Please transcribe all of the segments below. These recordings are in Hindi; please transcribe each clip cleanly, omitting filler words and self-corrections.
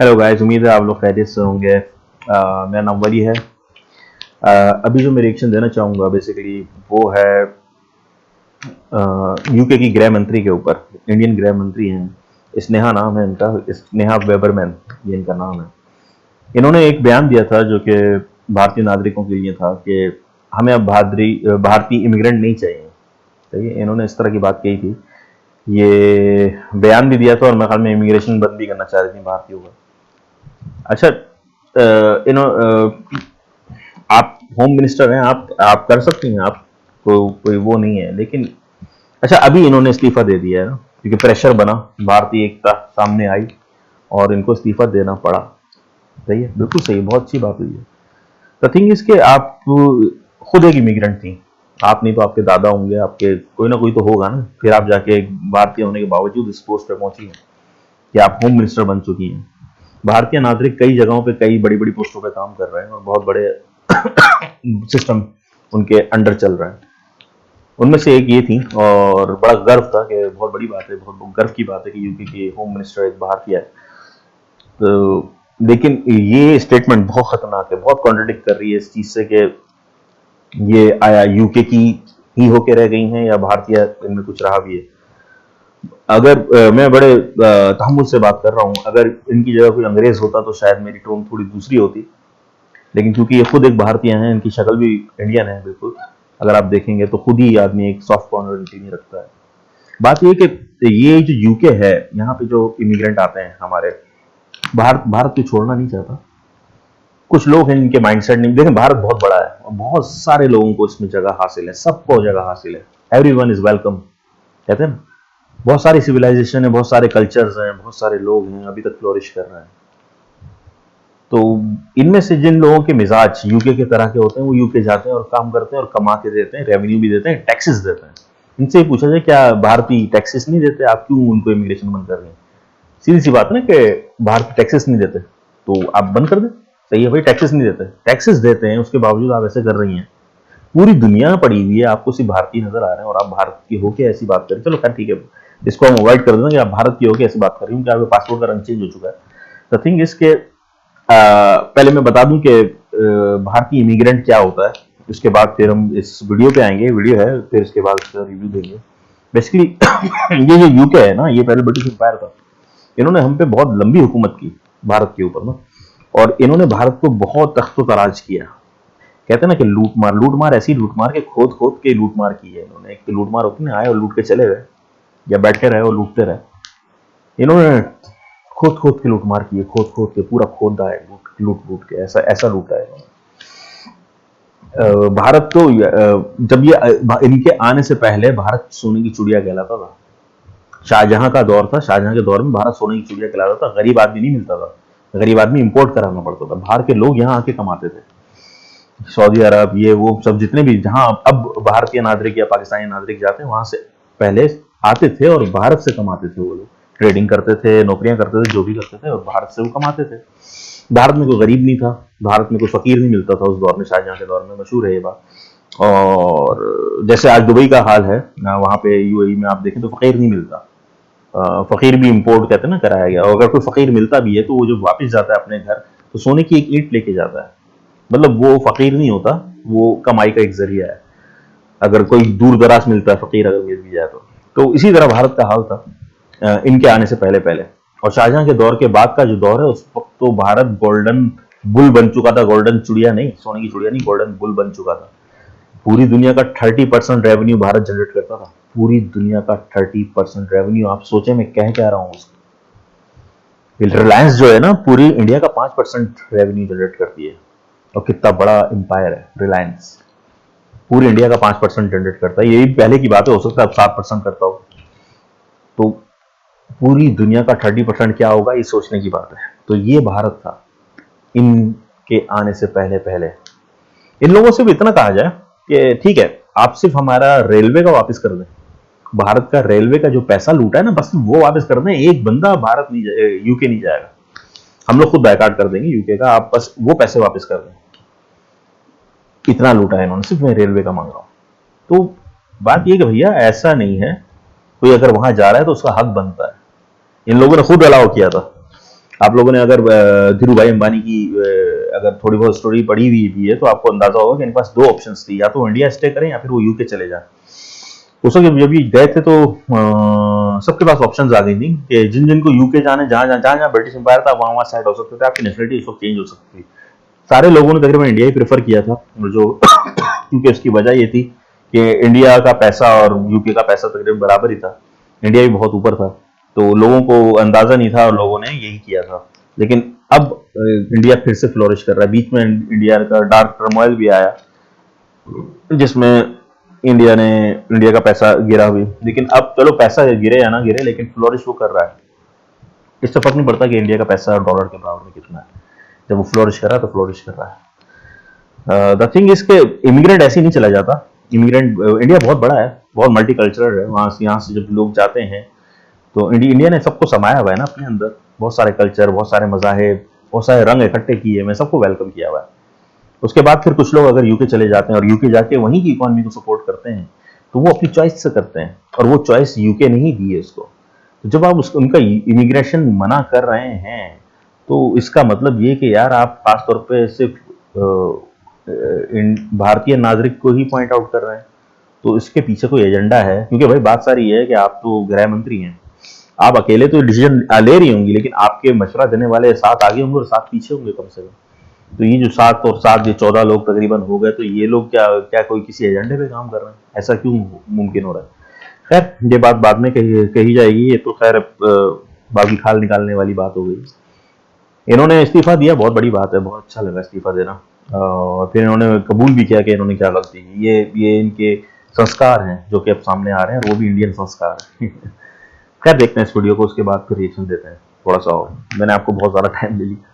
हेलो गाइस, उम्मीद है आप लोग खैरियत से होंगे। मेरा नाम वली है। अभी जो मैं रिएक्शन देना चाहूँगा बेसिकली वो है यूके की गृह मंत्री के ऊपर। इंडियन गृह मंत्री हैं, स्नेहा नाम है इनका, स्नेहा वेबरमैन, ये इनका नाम है। इन्होंने एक बयान दिया था जो कि भारतीय नागरिकों के लिए था कि हमें अब भारतीय इमिग्रेंट नहीं चाहिए। सही है, इन्होंने इस तरह की बात कही थी। ये बयान भी दिया था और मेरे ख्याल में इमिग्रेशन बंद भी करना चाह रही थी भारतीयों का। अच्छा, आप होम मिनिस्टर हैं, आप कर सकती हैं, आप कोई वो नहीं है, लेकिन अच्छा अभी इन्होंने इस्तीफा दे दिया है ना, क्योंकि प्रेशर बना, भारतीय एकता सामने आई और इनको इस्तीफा देना पड़ा। सही है, बिल्कुल सही, बहुत अच्छी बात हुई है। द थिंग इज के आप खुद एक इमिग्रेंट थी, आप नहीं तो आपके दादा होंगे, आपके कोई ना कोई तो होगा ना, फिर आप जाके एक भारतीय होने के बावजूद इस पोस्ट पे पहुंची हैं कि आप होम मिनिस्टर बन चुकी हैं। भारतीय नागरिक कई जगहों पे कई बड़ी बड़ी पोस्टों पे काम कर रहे हैं और बहुत बड़े सिस्टम उनके अंडर चल रहा है। उनमें से एक ये थी और बड़ा गर्व था कि बहुत बड़ी बात है, बहुत गर्व की बात है कि यूपी की होम मिनिस्टर एक भारतीय है। तो लेकिन ये स्टेटमेंट बहुत खतरनाक है, बहुत कॉन्ट्रडिक्ट कर रही है इस चीज से कि ये आया यूके की ही होके रह गई हैं या भारतीय इनमें कुछ रहा भी है। अगर मैं बड़े तहम्मुल से बात कर रहा हूँ, अगर इनकी जगह कोई अंग्रेज होता तो शायद मेरी टोन थोड़ी दूसरी होती, लेकिन क्योंकि ये खुद एक भारतीय हैं, इनकी शक्ल भी इंडियन है बिल्कुल, अगर आप देखेंगे तो खुद ही आदमी एक सॉफ्ट कॉर्नर इनके लिए रखता है। बात ये कि ये जो यूके है, यहाँ पे जो इमिग्रेंट आते हैं हमारे, भारत भारत को छोड़ना नहीं चाहता। कुछ लोग हैं इनके माइंडसेट नहीं देखें, भारत बहुत बड़ा है और बहुत सारे लोगों को इसमें जगह हासिल है, सबको जगह हासिल है, एवरीवन इज वेलकम, कहते हैं ना। बहुत सारी सिविलाइजेशन है, बहुत सारे कल्चर्स हैं, बहुत सारे लोग हैं, अभी तक फ्लोरिश कर रहे हैं। तो इनमें से जिन लोगों के मिजाज यूके के तरह के होते हैं, वो यूके जाते हैं और काम करते हैं और कमा के देते हैं, रेवेन्यू भी देते हैं, टैक्सेस देते हैं। इनसे ही पूछा जाए क्या भारतीय टैक्सेस नहीं देते, आप क्यों उनको इमिग्रेशन बंद कर रहे हैं? सीधी सी बात है ना कि भारत टैक्सेस नहीं देते तो आप बंद कर दें। सही है भाई, टैक्सेस नहीं देते, टैक्सेस देते हैं, उसके बावजूद आप ऐसे कर रही हैं। पूरी दुनिया पड़ी हुई है, आपको सिर्फ भारतीय नजर आ रहे हैं और आप भारत की होके ऐसी बात करें। चलो खैर ठीक है, इसको हम अवॉइड कर देना कि आप भारत की होके ऐसी बात कर रही हूँ कि आपके पासपोर्ट का रंग चेंज हो चुका है। द थिंग इज के पहले मैं बता दूं कि भारतीय इमिग्रेंट क्या होता है, उसके बाद फिर हम इस वीडियो पे आएंगे, वीडियो है, फिर इसके बाद इसका रिव्यू देंगे। बेसिकली ये जो यूके है ना, ये पहले ब्रिटिश एम्पायर था। इन्होंने हम पे बहुत लंबी हुकूमत की भारत के ऊपर ना, और इन्होंने भारत को बहुत तख्तो तराज किया। कहते हैं ना कि लूट मार ऐसी लूट मार के खोद खोद के लूट मार की है इन्होंने। एक तो लूट मार होती ना, आए और लूट के चले गए या बैठे रहे और लूटते रहे। इन्होंने खोद खोद के लूट मार की है, खोद खोद के पूरा खोदा है, लूट लूट के ऐसा ऐसा लूटा है इन्होंने। भारत तो जब ये इनके आने से पहले भारत सोने की चिड़िया कहलाता था। शाहजहां का दौर था, शाहजहां के दौर में भारत सोने की चिड़िया कहलाता था। गरीब आदमी नहीं मिलता था, गरीब आदमी इंपोर्ट कराना पड़ता था, बाहर के लोग यहाँ आके कमाते थे। सऊदी अरब ये वो सब जितने भी, जहां अब भारतीय नागरिक या पाकिस्तानी नागरिक जाते हैं, वहां से पहले आते थे और भारत से कमाते थे। वो लोग ट्रेडिंग करते थे, नौकरियां करते थे, जो भी करते थे, और भारत से वो कमाते थे। भारत में कोई गरीब नहीं था, भारत में कोई फकीर नहीं मिलता था उस दौर में, शाहजहां के दौर में, मशहूर है ये बात। और जैसे आज दुबई का हाल है, वहां पे यूएई में आप देखें तो फकीर नहीं मिलता। फकीर भी इंपोर्ट कहते हैं ना, कराया गया। और अगर कोई फकीर मिलता भी है तो वो जो वापस जाता है अपने घर, तो सोने की एक ईंट लेके जाता है। मतलब वो फकीर नहीं होता, वो कमाई का एक जरिया है। अगर कोई दूर दराज मिलता है फकीर, अगर मिल भी जाए तो इसी तरह भारत का हाल था इनके आने से पहले पहले। और शाहजहां के दौर के बाद का जो दौर है, उस वक्त तो भारत गोल्डन बुल बन चुका था। गोल्डन चिड़िया नहीं, सोने की चिड़िया नहीं, गोल्डन बुल बन चुका था। पूरी दुनिया का 30% रेवेन्यू भारत जनरेट करता था। पूरी दुनिया का 30% रेवेन्यू, आप सोचे मैं कह क्या रहा हूँ उसको। रिलायंस जो है ना, पूरी इंडिया का 5% रेवेन्यू जनरेट करती है। और कितना बड़ा एम्पायर है रिलायंस, पूरी इंडिया का 5% जनरेट करता है। यही पहले की बात है, हो सकता है अब 7% करता हो। तो पूरी दुनिया का 30% क्या होगा, ये सोचने की बात है। तो ये भारत था इनके आने से पहले पहले। इन लोगों से भी इतना कहा जाए कि ठीक है, आप सिर्फ हमारा रेलवे का वापस कर दें, भारत का रेलवे का जो पैसा लूटा है ना, बस वो वापस कर दें। एक बंदा भारत नहीं, यूके नहीं जाएगा, हम लोग खुद बायकॉट कर देंगे यूके का, आप बस वो पैसे वापस कर दें। इतना लूटा है इन्होंने, सिर्फ मैं रेलवे का मांग रहा हूं। तो बात यह कि भैया ऐसा नहीं है, कोई अगर वहां जा रहा है तो उसका हक बनता है। इन लोगों ने खुद अलाउ किया था। आप लोगों ने अगर धीरू भाई अंबानी की अगर थोड़ी बहुत स्टोरी पढ़ी हुई भी है तो आपको अंदाजा होगा कि इनके पास दो ऑप्शंस थी, या तो इंडिया स्टे करें या फिर वो यूके चले जाएं। उस वक्त जब ये गए थे तो सबके पास ऑप्शंस आ गई थी कि जिन जिनको यूके जाने, जहाँ जहाँ ब्रिटिश एम्पायर था वहाँ वहाँ सेट हो सकते थे, आपकी नेशनलिटी उस वक्त चेंज हो सकती थी। सारे लोगों ने तकरीबन इंडिया ही प्रेफर किया था, और जो क्योंकि उसकी वजह ये थी कि इंडिया का पैसा और यूके का पैसा तकरीबन बराबर ही था, इंडिया भी बहुत ऊपर था, तो लोगों को अंदाजा नहीं था और लोगों ने यही किया था। लेकिन अब इंडिया फिर से फ्लोरिश कर रहा है। बीच में इंडिया का डार्क टर्मोइल भी आया जिसमें इंडिया का पैसा गिरा भी, लेकिन अब चलो पैसा गिरे या ना गिरे, लेकिन फ्लोरिश वो कर रहा है। इससे फर्क नहीं पड़ता कि इंडिया का पैसा डॉलर के बराबर में कितना है, जब वो फ्लोरिश कर रहा है तो फ्लोरिश कर रहा है। द थिंग इसके इमिग्रेंट ऐसे ही नहीं चला जाता। इमिग्रेंट इंडिया बहुत बड़ा है, बहुत मल्टीकल्चरल है, वहाँ से यहाँ से जब लोग जाते हैं तो इंडिया ने सबको समाया हुआ है ना अपने अंदर, बहुत सारे कल्चर, बहुत सारे मज़ाहिब, बहुत सारे रंग इकट्ठे किए, मैं सबको वेलकम किया हुआ है। उसके बाद फिर कुछ लोग अगर यूके चले जाते हैं और यूके जाके वहीं की इकोनॉमी को सपोर्ट करते हैं तो वो अपनी चॉइस से करते हैं, और वो चॉइस यूके ने ही दी है उसको। तो जब आप उनका इमिग्रेशन मना कर रहे हैं तो इसका मतलब ये कि यार आप खासतौर पे सिर्फ भारतीय नागरिक को ही पॉइंट आउट कर रहे हैं, तो इसके पीछे कोई एजेंडा है। क्योंकि भाई बात सारी है कि आप तो गृह मंत्री हैं, आप अकेले तो डिसीजन ले रही होंगी, लेकिन आपके मशवरा देने वाले 7 आगे होंगे और 7 पीछे होंगे कम से कम। तो ये जो 7 और 7 जो 14 लोग तकरीबन हो गए, तो ये लोग क्या क्या कोई किसी एजेंडे पे काम कर रहे हैं? ऐसा क्यों मुमकिन हो रहा है? खैर ये बात बाद में कही जाएगी, ये तो खैर बागी खाल निकालने वाली बात हो गई। इन्होंने इस्तीफा दिया, बहुत बड़ी बात है, बहुत अच्छा लगा इस्तीफा देना, और फिर इन्होंने कबूल भी किया कि इन्होंने क्या गलती की। ये इनके संस्कार हैं जो कि अब सामने आ रहे हैं, और वो भी इंडियन संस्कार हैं। खैर देखते हैं इस वीडियो को, उसके बाद फिर रिएक्शन देते हैं थोड़ा सा, और मैंने आपको बहुत ज़्यादा टाइम ले लिया।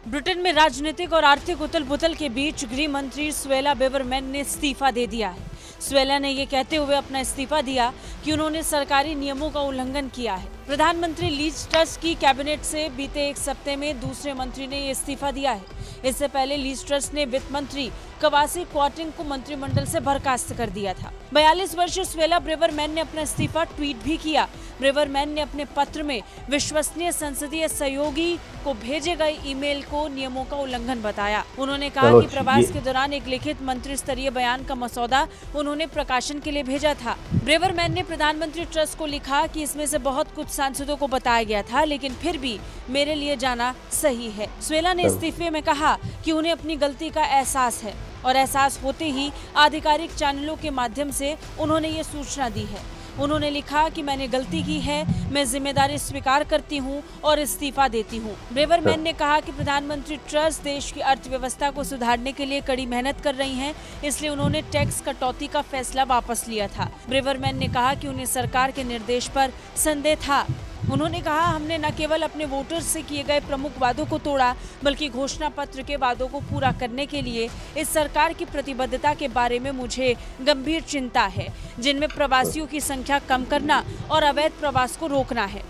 ब्रिटेन में राजनीतिक और आर्थिक उथल-पुथल के बीच गृह मंत्री सुएला बेवरमैन ने इस्तीफा दे दिया है। सुएला ने ये कहते हुए अपना इस्तीफा दिया कि उन्होंने सरकारी नियमों का उल्लंघन किया है। प्रधानमंत्री लीज ट्रस्ट की कैबिनेट से बीते एक सप्ताह में दूसरे मंत्री ने ये इस्तीफा दिया है। इससे पहले लीज ट्रस्ट ने वित्त मंत्री कवासी क्वार्टिंग को मंत्रिमंडल से बर्खास्त कर दिया था। 42 वर्षीय सुएला ब्रेवरमैन ने अपना इस्तीफा ट्वीट भी किया। ब्रेवरमैन ने अपने पत्र में विश्वसनीय संसदीय सहयोगी को भेजे गए ईमेल को नियमों का उल्लंघन बताया। उन्होंने कहा कि प्रवास के दौरान एक लिखित मंत्री स्तरीय बयान का मसौदा उन्होंने प्रकाशन के लिए भेजा था। ब्रेवरमैन ने प्रधानमंत्री ट्रस्ट को लिखा कि इसमें से बहुत कुछ सांसदों को बताया गया था, लेकिन फिर भी मेरे लिए जाना सही है। सुएला ने इस्तीफे में कहा कि उन्हें अपनी गलती का एहसास है, और एहसास होते ही आधिकारिक चैनलों के माध्यम से उन्होंने ये सूचना दी है। उन्होंने लिखा कि मैंने गलती की है, मैं जिम्मेदारी स्वीकार करती हूं और इस्तीफा देती हूं। ब्रेवरमैन ने कहा कि प्रधानमंत्री ट्रस्ट देश की अर्थव्यवस्था को सुधारने के लिए कड़ी मेहनत कर रही हैं, इसलिए उन्होंने टैक्स कटौती का फैसला वापस लिया था। ब्रेवरमैन ने कहा कि उन्हें सरकार के निर्देश पर संदेह था। उन्होंने कहा, हमने न केवल अपने वोटर्स से किए गए प्रमुख वादों को तोड़ा, बल्कि घोषणा पत्र के वादों को पूरा करने के लिए इस सरकार की प्रतिबद्धता के बारे में मुझे गंभीर चिंता है, जिनमें प्रवासियों की संख्या कम करना और अवैध प्रवास को रोकना है।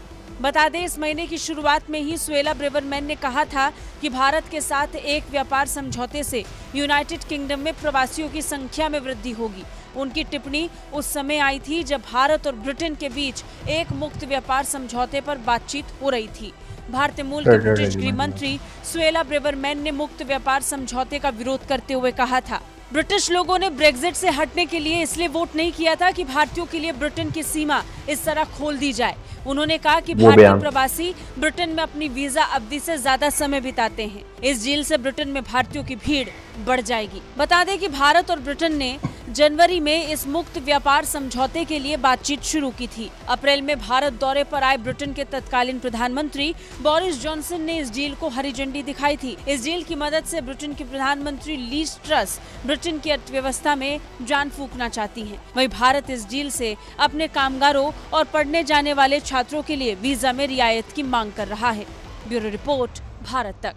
बता दें, इस महीने की शुरुआत में ही सुएला ब्रेवरमैन ने कहा था कि भारत के साथ एक व्यापार समझौते से यूनाइटेड किंगडम में प्रवासियों की संख्या में वृद्धि होगी। उनकी टिप्पणी उस समय आई थी जब भारत और ब्रिटेन के बीच एक मुक्त व्यापार समझौते पर बातचीत हो रही थी। भारतीय मूल के ब्रिटिश गृह मंत्री सुएला ब्रेवरमैन ने मुक्त व्यापार समझौते का विरोध करते हुए कहा था, ब्रिटिश लोगों ने ब्रेक्जिट से हटने के लिए इसलिए वोट नहीं किया था कि भारतीयों के लिए ब्रिटेन की सीमा इस तरह खोल दी जाए। उन्होंने कहा कि भारतीय प्रवासी ब्रिटेन में अपनी वीजा अवधि से ज्यादा समय बिताते हैं। इस डील से ब्रिटेन में भारतीयों की भीड़ बढ़ जाएगी। बता दें कि भारत और ब्रिटेन ने जनवरी में इस मुक्त व्यापार समझौते के लिए बातचीत शुरू की थी। अप्रैल में भारत दौरे पर आए ब्रिटेन के तत्कालीन प्रधानमंत्री बोरिस जॉनसन ने इस डील को हरी झंडी दिखाई थी। इस डील की मदद से ब्रिटेन की प्रधानमंत्री लीज ट्रस्ट ब्रिटेन की अर्थव्यवस्था में जान फूंकना चाहती हैं। वहीं भारत इस डील से अपने कामगारों और पढ़ने जाने वाले छात्रों के लिए वीजा में रियायत की मांग कर रहा है। ब्यूरो रिपोर्ट, भारत तक।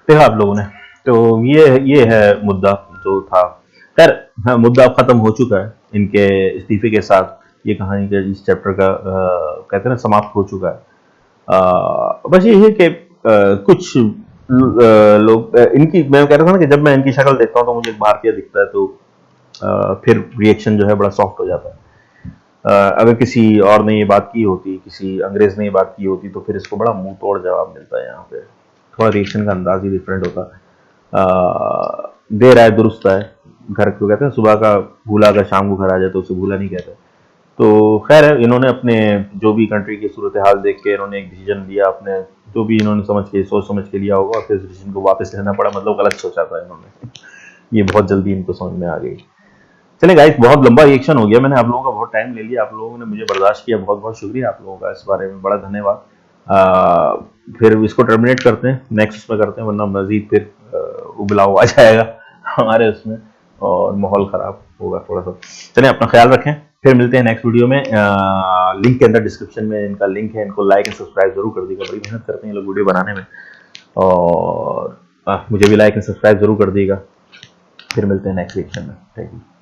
देखा आप लोगों ने, तो ये है मुद्दा जो था। खैर हाँ, मुद्दा अब खत्म हो चुका है इनके इस्तीफे के साथ। ये कहानी के इस चैप्टर का कहते हैं ना समाप्त हो चुका है। बस ये है कि कुछ लोग इनकी, मैं कह रहा था ना कि जब मैं इनकी शक्ल देखता हूँ तो मुझे एक भारतीय दिखता है, तो फिर रिएक्शन जो है बड़ा सॉफ्ट हो जाता है। अगर किसी और ने ये बात की होती, किसी अंग्रेज ने ये बात की होती, तो फिर इसको बड़ा मुंह तोड़ जवाब मिलता है। यहाँ पे थोड़ा रिएक्शन का अंदाज ही डिफरेंट होता है। देर आए दुरुस्त आए, घर को कहते हैं, सुबह का भूला अगर शाम को घर आ जाए तो उसे भूला नहीं कहते। तो खैर है, इन्होंने अपने जो भी कंट्री की सूरत हाल देख के इन्होंने एक डिसीजन लिया, अपने जो भी इन्होंने समझ के सोच समझ के लिया होगा, और फिर डिसीजन को वापस लेना पड़ा, मतलब गलत सोचा था इन्होंने। ये बहुत जल्दी इनको समझ में आ गई। चले गाइस, बहुत लंबा रिएक्शन हो गया, मैंने आप लोगों का बहुत टाइम ले लिया, आप लोगों ने मुझे बर्दाश्त किया, बहुत बहुत शुक्रिया आप लोगों का, इस बारे में बड़ा धन्यवाद। फिर इसको टर्मिनेट करते हैं, नेक्स्ट उसमें करते हैं, वरना मजीद फिर उबलाव आ जाएगा हमारे उसमें और माहौल खराब होगा थोड़ा सा। चलिए, अपना ख्याल रखें, फिर मिलते हैं नेक्स्ट वीडियो में। लिंक के अंदर डिस्क्रिप्शन में इनका लिंक है, इनको लाइक एंड सब्सक्राइब जरूर कर दीजिएगा, बड़ी मेहनत करते हैं ये लोग वीडियो बनाने में, और मुझे भी लाइक एंड सब्सक्राइब जरूर कर दीजिएगा। फिर मिलते हैं नेक्स्ट रिएक्शन में। Thank you.